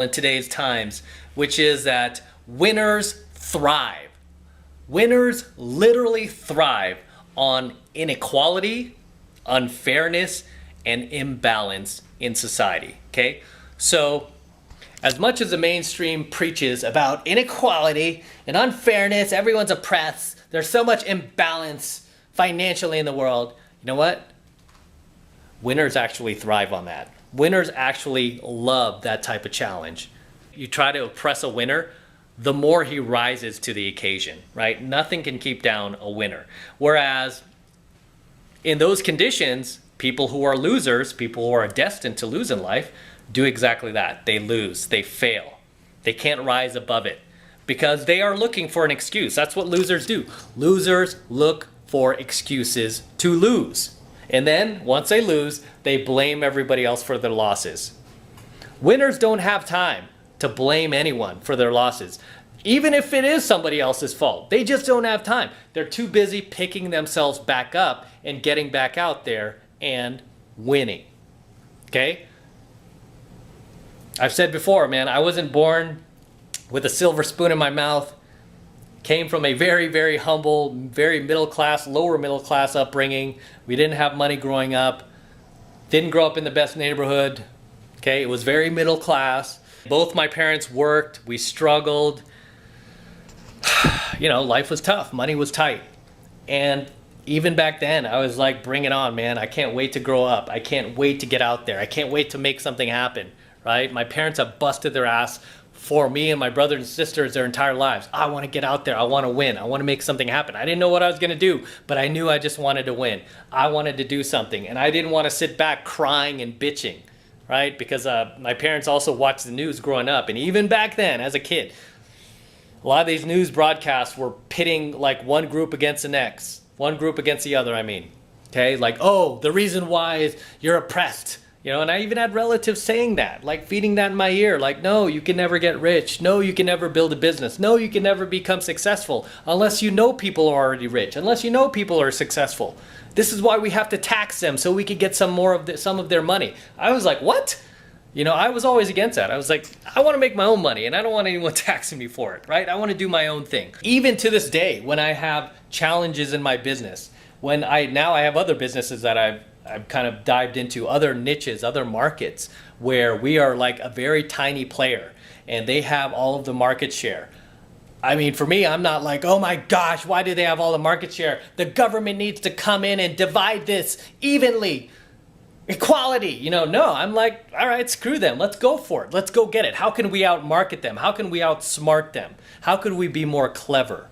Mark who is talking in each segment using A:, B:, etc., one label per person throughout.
A: in today's times, which is that winners thrive. Winners literally thrive on inequality, unfairness, and imbalance in society, okay? So, as much as the mainstream preaches about inequality and unfairness, everyone's oppressed, there's so much imbalance financially in the world, you know what? Winners actually thrive on that. Winners actually love that type of challenge. You try to oppress a winner, the more he rises to the occasion, right? Nothing can keep down a winner. Whereas in those conditions, people who are losers, people who are destined to lose in life, do exactly that. They lose, they fail. They can't rise above it because they are looking for an excuse. That's what losers do. Losers look for excuses to lose. And then once they lose, they blame everybody else for their losses. Winners don't have time to blame anyone for their losses. Even if it is somebody else's fault, they just don't have time. They're too busy picking themselves back up and getting back out there and winning. Okay? I've said before, man, I wasn't born with a silver spoon in my mouth. Came from a very, very humble, very middle class, lower middle class upbringing. We didn't have money growing up. Didn't grow up in the best neighborhood. Okay, it was very middle class. Both my parents worked. We struggled. You know, life was tough. Money was tight. And even back then, I was like, bring it on, man. I can't wait to grow up. I can't wait to get out there. I can't wait to make something happen, right? My parents have busted their ass for me and my brothers and sisters their entire lives. I want to get out there. I want to win. I want to make something happen. I didn't know what I was going to do, but I knew I just wanted to win. I wanted to do something, and I didn't want to sit back crying and bitching, right? Because my parents also watched the news growing up, and even back then, as a kid, a lot of these news broadcasts were pitting like one group against the next, one group against the other, I mean. Okay, like, oh, the reason why is you're oppressed. You know, and I even had relatives saying that, like feeding that in my ear, like, no, you can never get rich. No, you can never build a business. No, you can never become successful unless you know people are already rich, unless you know people are successful. This is why we have to tax them so we could get some of their money. I was like, what? You know, I was always against that. I was like, I want to make my own money and I don't want anyone taxing me for it, right? I want to do my own thing. Even to this day, when I have challenges in my business, when I have other businesses that I've kind of dived into, other niches, other markets where we are like a very tiny player and they have all of the market share. I mean, for me, I'm not like, oh my gosh, why do they have all the market share? The government needs to come in and divide this evenly. Equality, you know, no, I'm like, all right, screw them. Let's go for it. Let's go get it. How can we outmarket them? How can we outsmart them? How could we be more clever?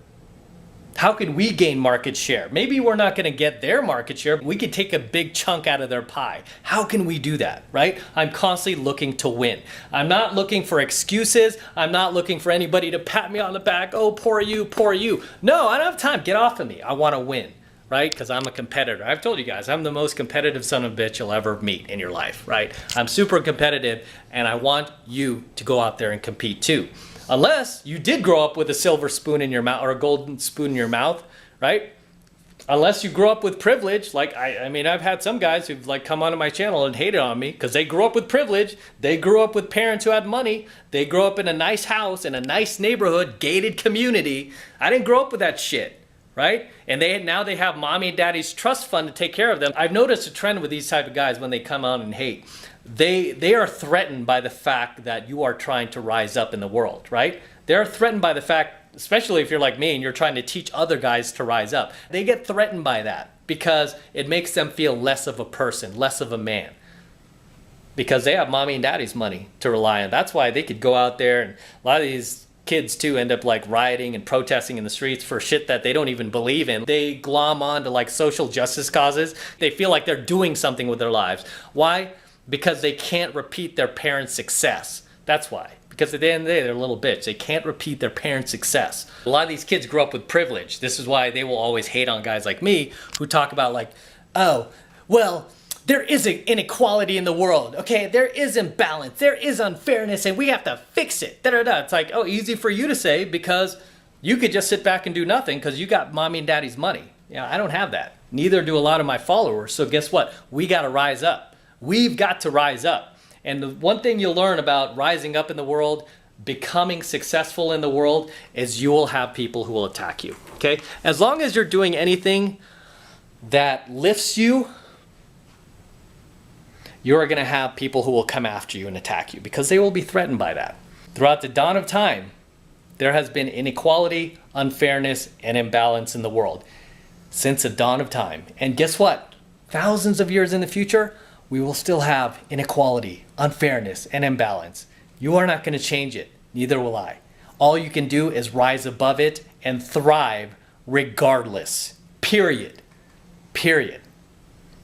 A: How could we gain market share? Maybe we're not going to get their market share, but we could take a big chunk out of their pie. How can we do that, right? I'm constantly looking to win. I'm not looking for excuses. I'm not looking for anybody to pat me on the back. Oh, poor you, poor you. No, I don't have time. Get off of me. I want to win, right? Because I'm a competitor. I've told you guys, I'm the most competitive son of a bitch you'll ever meet in your life, right? I'm super competitive, and I want you to go out there and compete too. Unless you did grow up with a silver spoon in your mouth or a golden spoon in your mouth, right? Unless you grew up with privilege, like I mean, I've had some guys who've like come onto my channel and hated on me because they grew up with privilege. They grew up with parents who had money. They grew up in a nice house, in a nice neighborhood, gated community. I didn't grow up with that shit, right? And now they have mommy and daddy's trust fund to take care of them. I've noticed a trend with these type of guys when they come on and hate. They are threatened by the fact that you are trying to rise up in the world, right? They're threatened by the fact, especially if you're like me and you're trying to teach other guys to rise up. They get threatened by that because it makes them feel less of a person, less of a man. Because they have mommy and daddy's money to rely on. That's why they could go out there, and a lot of these kids too end up like rioting and protesting in the streets for shit that they don't even believe in. They glom on to like social justice causes. They feel like they're doing something with their lives. Why? Because they can't repeat their parents' success. That's why. Because at the end of the day, they're a little bitch. They can't repeat their parents' success. A lot of these kids grow up with privilege. This is why they will always hate on guys like me who talk about like, oh, well, there is an inequality in the world, okay? There is imbalance, there is unfairness, and we have to fix it. Da-da-da. It's like, oh, easy for you to say because you could just sit back and do nothing because you got mommy and daddy's money. Yeah, I don't have that. Neither do a lot of my followers. So guess what? We got to rise up. We've got to rise up. And the one thing you'll learn about rising up in the world, becoming successful in the world, is you will have people who will attack you, okay? As long as you're doing anything that lifts you, you're going to have people who will come after you and attack you because they will be threatened by that. Throughout the dawn of time, there has been inequality, unfairness, and imbalance in the world since the dawn of time. And guess what? Thousands of years in the future, we will still have inequality, unfairness, and imbalance. You are not going to change it. Neither will I. All you can do is rise above it and thrive regardless. Period. Period.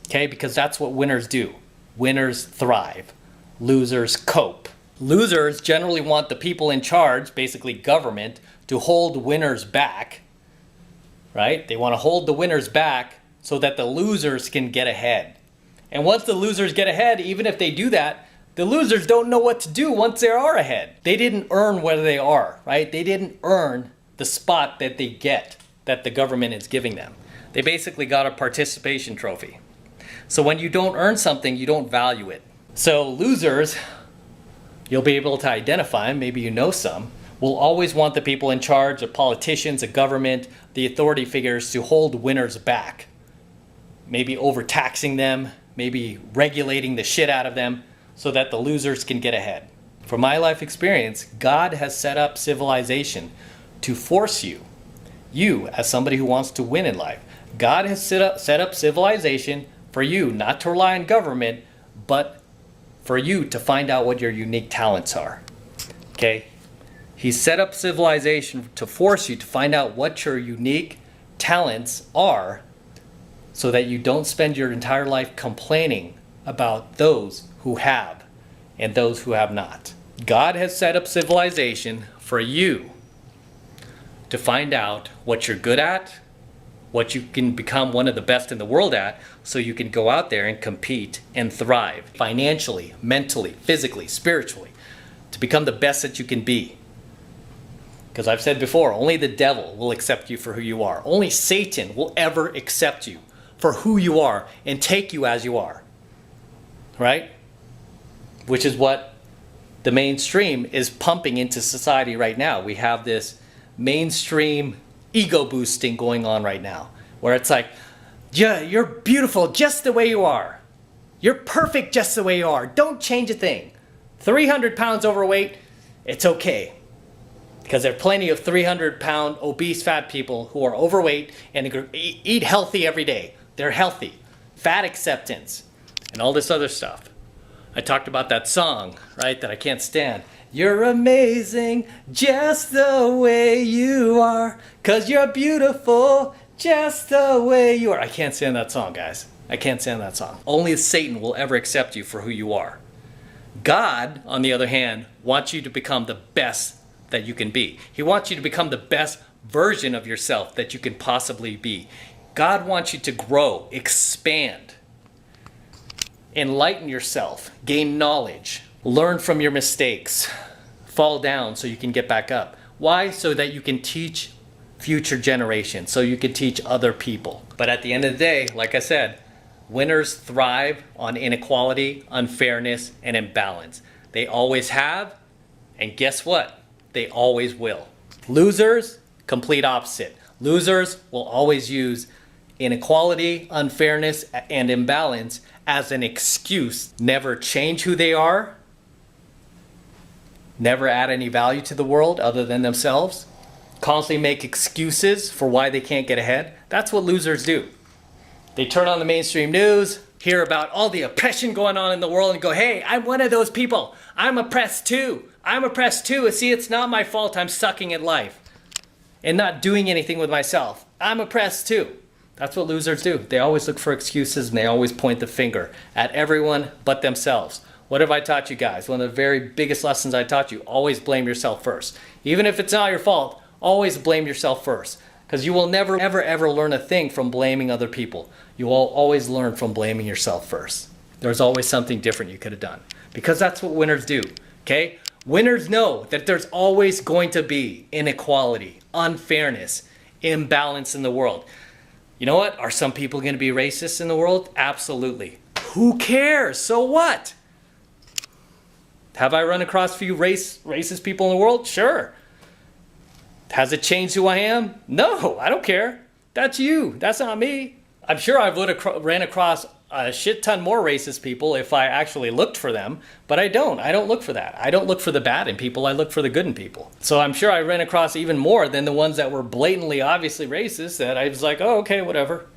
A: Okay? Because that's what winners do. Winners thrive. Losers cope. Losers generally want the people in charge, basically government, to hold winners back. Right? They want to hold the winners back so that the losers can get ahead. And once the losers get ahead, even if they do that, the losers don't know what to do once they are ahead. They didn't earn where they are, right? They didn't earn the spot that they get, that the government is giving them. They basically got a participation trophy. So when you don't earn something, you don't value it. So losers, you'll be able to identify, maybe you know some, will always want the people in charge, the politicians, the government, the authority figures to hold winners back. Maybe overtaxing them, maybe regulating the shit out of them so that the losers can get ahead. From my life experience, God has set up civilization to force you as somebody who wants to win in life. God has set up civilization for you not to rely on government, but for you to find out what your unique talents are. Okay? He set up civilization to force you to find out what your unique talents are so that you don't spend your entire life complaining about those who have and those who have not. God has set up civilization for you to find out what you're good at, what you can become one of the best in the world at, so you can go out there and compete and thrive financially, mentally, physically, spiritually, to become the best that you can be. Because I've said before, only the devil will accept you for who you are. Only Satan will ever accept you for who you are and take you as you are. Right? Which is what the mainstream is pumping into society right now. We have this mainstream ego boosting going on right now, where it's like, yeah, you're beautiful just the way you are. You're perfect just the way you are. Don't change a thing. 300 pounds overweight, it's okay. Because there are plenty of 300-pound obese fat people who are overweight and eat healthy every day. They're healthy. Fat acceptance and all this other stuff. I talked about that song, right, that I can't stand. You're amazing just the way you are, 'cause you're beautiful just the way you are. I can't stand that song, guys. I can't stand that song. Only Satan will ever accept you for who you are. God, on the other hand, wants you to become the best that you can be. He wants you to become the best version of yourself that you can possibly be. God wants you to grow, expand, enlighten yourself, gain knowledge, learn from your mistakes, fall down so you can get back up. Why? So that you can teach future generations, so you can teach other people. But at the end of the day, like I said, winners thrive on inequality, unfairness, and imbalance. They always have, and guess what? They always will. Losers, complete opposite. Losers will always use inequality, unfairness, and imbalance as an excuse. Never change who they are. Never add any value to the world other than themselves. Constantly make excuses for why they can't get ahead. That's what losers do. They turn on the mainstream news, hear about all the oppression going on in the world and go, hey, I'm one of those people. I'm oppressed too. I'm oppressed too. See, it's not my fault I'm sucking at life and not doing anything with myself. I'm oppressed too. That's what losers do. They always look for excuses and they always point the finger at everyone but themselves. What have I taught you guys? One of the very biggest lessons I taught you, always blame yourself first. Even if it's not your fault, always blame yourself first. Because you will never, ever, ever learn a thing from blaming other people. You will always learn from blaming yourself first. There's always something different you could have done. Because that's what winners do, okay? Winners know that there's always going to be inequality, unfairness, imbalance in the world. You know what? Are some people going to be racist in the world? Absolutely. Who cares? So what? Have I run across a few racist people in the world? Sure. Has it changed who I am? No, I don't care. That's you. That's not me. I'm sure I would have ran across a shit ton more racist people if I actually looked for them, but I don't. I don't look for that. I don't look for the bad in people. I look for the good in people. So I'm sure I ran across even more than the ones that were blatantly, obviously racist that I was like, oh, okay, whatever.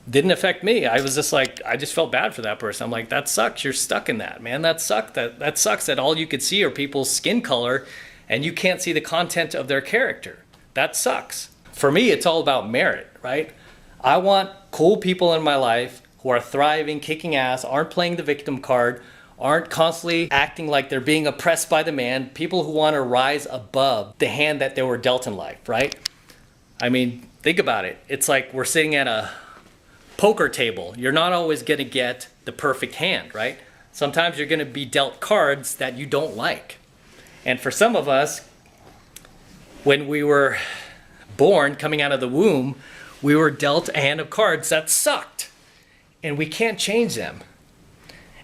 A: Didn't affect me. I was just like, I just felt bad for that person. I'm like, that sucks. You're stuck in that, man. That sucks. That sucks that all you could see are people's skin color and you can't see the content of their character. That sucks. For me, it's all about merit, right? I want cool people in my life who are thriving, kicking ass, aren't playing the victim card, aren't constantly acting like they're being oppressed by the man, people who want to rise above the hand that they were dealt in life, right? I mean, think about it. It's like we're sitting at a poker table. You're not always going to get the perfect hand, right? Sometimes you're going to be dealt cards that you don't like. And for some of us, when we were born, coming out of the womb, we were dealt a hand of cards that sucked. And we can't change them.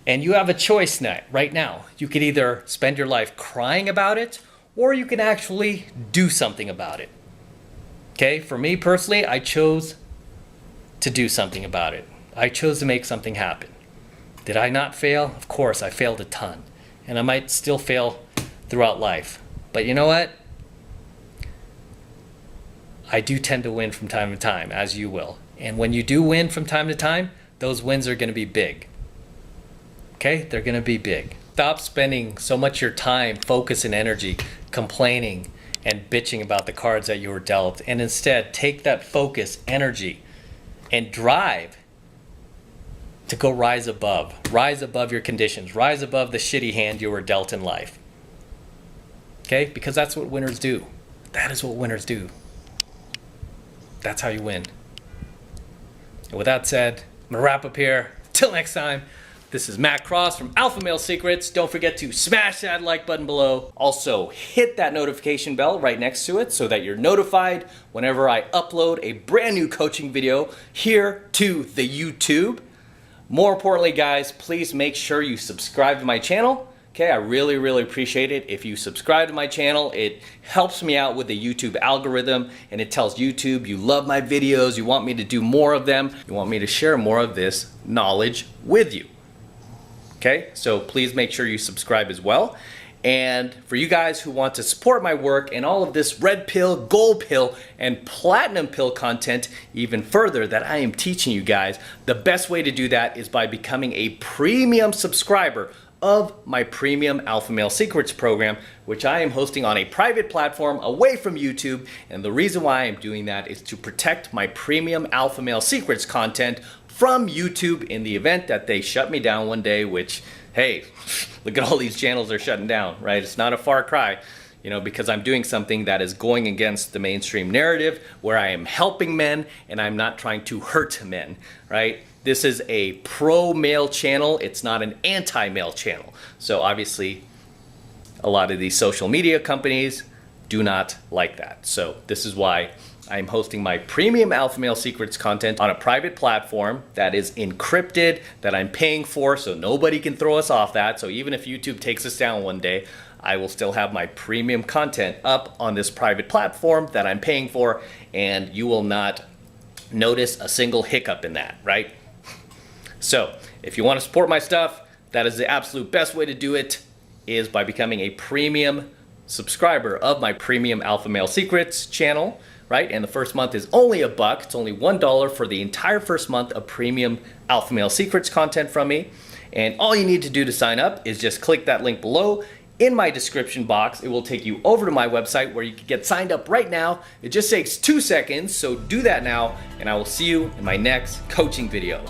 A: And you have a choice right now. You could either spend your life crying about it, or you can actually do something about it. Okay, for me personally, I chose to do something about it. I chose to make something happen. Did I not fail? Of course, I failed a ton. And I might still fail throughout life. But you know what? I do tend to win from time to time, as you will. And when you do win from time to time, those wins are going to be big. Okay? They're going to be big. Stop spending so much of your time, focus, and energy complaining and bitching about the cards that you were dealt. And instead, take that focus, energy, and drive to go rise above your conditions, rise above the shitty hand you were dealt in life. Okay? Because that's what winners do. That is what winners do. That's how you win. And with that said, I'm gonna wrap up here. Till next time, this is Matt Cross from Alpha Male Secrets. Don't forget to smash that like button below. Also, hit that notification bell right next to it so that you're notified whenever I upload a brand new coaching video here to the YouTube. More importantly, guys, please make sure you subscribe to my channel. Okay, I really, really appreciate it. If you subscribe to my channel, it helps me out with the YouTube algorithm, and it tells YouTube you love my videos, you want me to do more of them, you want me to share more of this knowledge with you. Okay, so please make sure you subscribe as well. And for you guys who want to support my work and all of this red pill, gold pill, and platinum pill content even further that I am teaching you guys, the best way to do that is by becoming a premium subscriber of my premium Alpha Male Secrets program, which I am hosting on a private platform away from YouTube. And the reason why I'm doing that is to protect my premium Alpha Male Secrets content from YouTube in the event that they shut me down one day, which, hey, look at all these channels they're shutting down, right? It's not a far cry, you know, because I'm doing something that is going against the mainstream narrative where I am helping men and I'm not trying to hurt men, right? This is a pro-male channel. It's not an anti-male channel. So obviously, a lot of these social media companies do not like that. So this is why I'm hosting my premium Alpha Male Secrets content on a private platform that is encrypted, that I'm paying for, so nobody can throw us off that. So even if YouTube takes us down one day, I will still have my premium content up on this private platform that I'm paying for, and you will not notice a single hiccup in that, right? So if you want to support my stuff, that is the absolute best way to do it, is by becoming a premium subscriber of my premium Alpha Male Secrets channel, right? And the first month is only $1. It's only $1 for the entire first month of premium Alpha Male Secrets content from me. And all you need to do to sign up is just click that link below in my description box. It will take you over to my website where you can get signed up right now. It just takes 2 seconds, so do that now, and I will see you in my next coaching video.